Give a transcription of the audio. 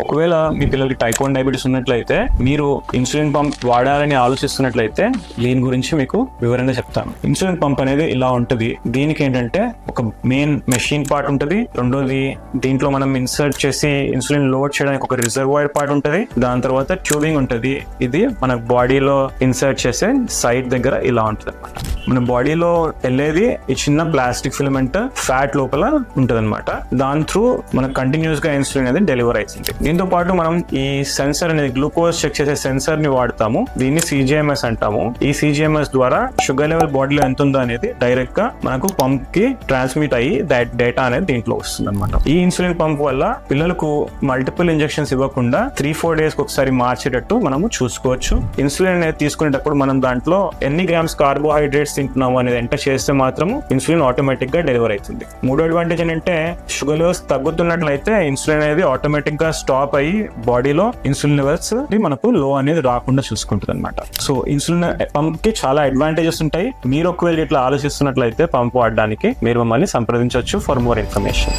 ఒకవేళ మీ పిల్లలకి type 1 diabetes ఉన్నట్లయితే మీరు ఇన్సులిన్ పంప్ వాడాలని ఆలోచిస్తున్నట్లయితే దీని గురించి మీకు వివరంగా చెప్తాను. ఇన్సులిన్ పంప్ అనేది ఇలా ఉంటుంది. దీనికి ఏంటంటే ఒక మెయిన్ మెషిన్ పార్ట్ ఉంటుంది. రెండోది దీంట్లో మనం ఇన్సర్ట్ చేసి ఇన్సులిన్ లోడ్ చేయడానికి ఒక రిజర్వాయర్ పార్ట్ ఉంటుంది. దాని తర్వాత ట్యూబింగ్ ఉంటుంది. ఇది మన బాడీలో ఇన్సర్ట్ చేసే సైడ్ దగ్గర ఇలా ఉంటుంది అనమాట. మన బాడీలో వెళ్ళేది ఈ చిన్న ప్లాస్టిక్ ఫిలమెంట్ ఫ్యాట్ లోపల ఉంటుంది అనమాట. దాని త్రూ మనకు కంటిన్యూస్ గా ఇన్సులిన్ అనేది డెలివర్ అవుతుంది. దీంతో పాటు మనం ఈ సెన్సర్ అనేది గ్లూకోజ్ చెక్ చేసే సెన్సర్ ని వాడతాము. దీన్ని CGMS అంటాము. ఈ CGMS ద్వారా షుగర్ లెవెల్ బాడీలో ఎంత ఉందో అనేది డైరెక్ట్ గా మనకు పంప్ కి ట్రాన్స్మిట్ అయ్యి డేటా అనేది దీంట్లో వస్తుంది అనమాట. ఈ ఇన్సులిన్ పంప్ వల్ల పిల్లలకు మల్టిపుల్ ఇంజెక్షన్స్ ఇవ్వకుండా 3-4 డేస్ ఒకసారి మార్చేటట్టు మనము చూసుకోవచ్చు. ఇన్సులిన్ అనేది తీసుకునేటప్పుడు మనం దాంట్లో ఎన్ని గ్రామ్స్ కార్బోహైడ్రేట్స్ తింటున్నాము అనేది ఎంటర్ చేస్తే మాత్రము ఇన్సులిన్ ఆటోమేటిక్ గా డెలివర్ అవుతుంది. మూడో అడ్వాంటేజ్ ఏంటంటే షుగర్ లెవెల్స్ తగ్గుతున్నట్లయితే ఇన్సులిన్ అనేది ఆటోమేటిక్ గా స్టాప్ అయ్యి బాడీలో ఇన్సులిన్ లెవెల్స్ మనకు లో అనేది రాకుండా చూసుకుంటుంది అనమాట. సో ఇన్సులిన్ పంప్ కి చాలా అడ్వాంటేజెస్ ఉంటాయి. మీరు ఒకవేళ ఇట్లా ఆలోచిస్తున్నట్లయితే పంప్ వాడడానికి మీరు మమ్మల్ని సంప్రదించవచ్చు ఫర్ మోర్ ఇన్ఫర్మేషన్.